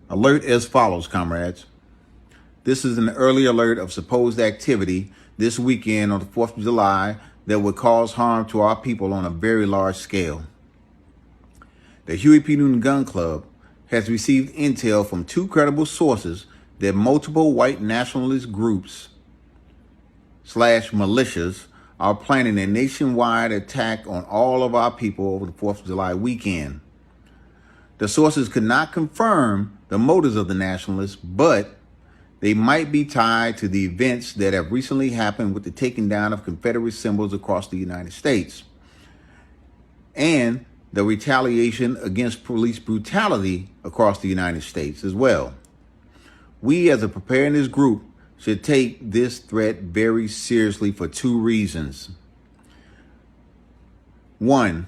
Alert as follows, comrades. This is an early alert of supposed activity this weekend on the 4th of July that would cause harm to our people on a very large scale. The Huey Gun Club has received intel from two credible sources that multiple white nationalist groups / militias are planning a nationwide attack on all of our people over the 4th of July weekend. The sources could not confirm the motives of the nationalists, but they might be tied to the events that have recently happened with the taking down of Confederate symbols across the United States and the retaliation against police brutality across the United States as well. We as a preparedness group should take this threat very seriously for two reasons. One,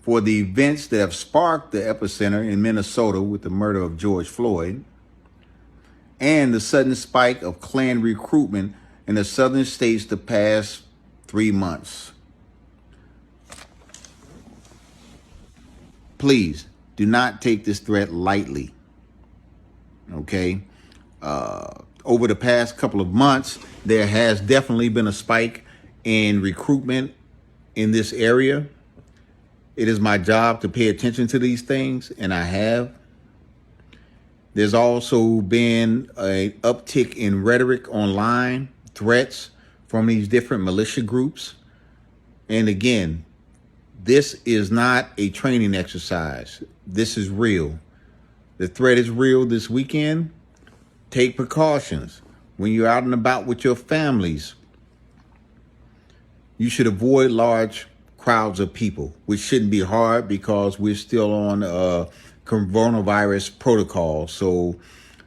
for the events that have sparked the epicenter in Minnesota with the murder of George Floyd, and the sudden spike of Klan recruitment in the southern states the past 3 months. Please do not take this threat lightly. Okay? Over the past couple of months, there has definitely been a spike in recruitment in this area. It is my job to pay attention to these things, and I have. There's also been an uptick in rhetoric online, threats from these different militia groups. And again, this is not a training exercise. This is real. The threat is real this weekend. Take precautions. When you're out and about with your families, you should avoid large crowds of people, which shouldn't be hard because we're still on coronavirus protocol. So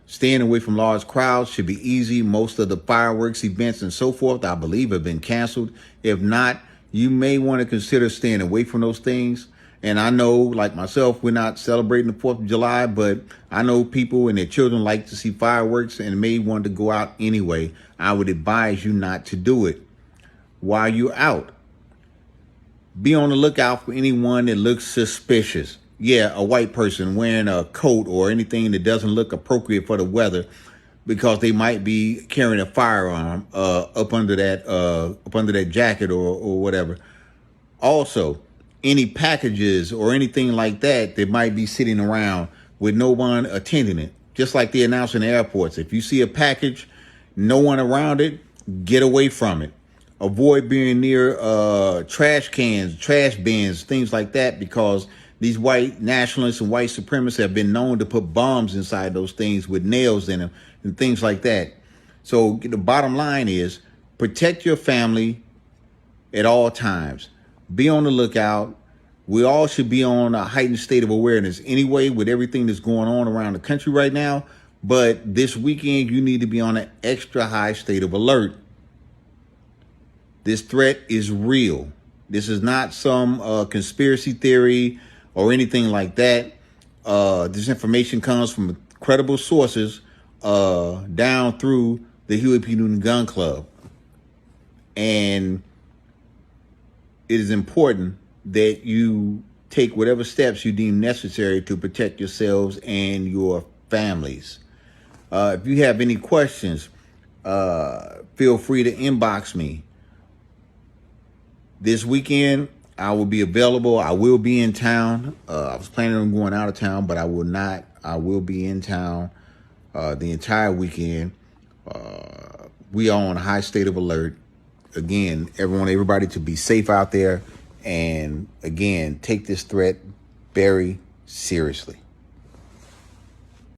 staying away from large crowds should be easy. Most of the fireworks events and so forth, I believe, have been canceled. If not, you may want to consider staying away from those things. And I know, like myself, we're not celebrating the 4th of July, but I know people and their children like to see fireworks and may want to go out anyway. I would advise you not to do it while you're out. Be on the lookout for anyone that looks suspicious. Yeah, a white person wearing a coat or anything that doesn't look appropriate for the weather, because they might be carrying a firearm up under that jacket or whatever. Also, any packages or anything like that that might be sitting around with no one attending it. Just like they announce in the airports, if you see a package, no one around it, get away from it. Avoid being near trash cans, trash bins, things like that, because these white nationalists and white supremacists have been known to put bombs inside those things with nails in them and things like that. So the bottom line is protect your family at all times. Be on the lookout. We all should be on a heightened state of awareness anyway with everything that's going on around the country right now. But this weekend, you need to be on an extra high state of alert. This threat is real. This is not some conspiracy theory or anything like that. This information comes from credible sources down through the Huey Gun Club. And it is important that you take whatever steps you deem necessary to protect yourselves and your families. If you have any questions, feel free to inbox me. This weekend, I will be available. I will be in town. I was planning on going out of town, but I will not. I will be in town the entire weekend. We are on a high state of alert. Again, everybody to be safe out there. And again, take this threat very seriously.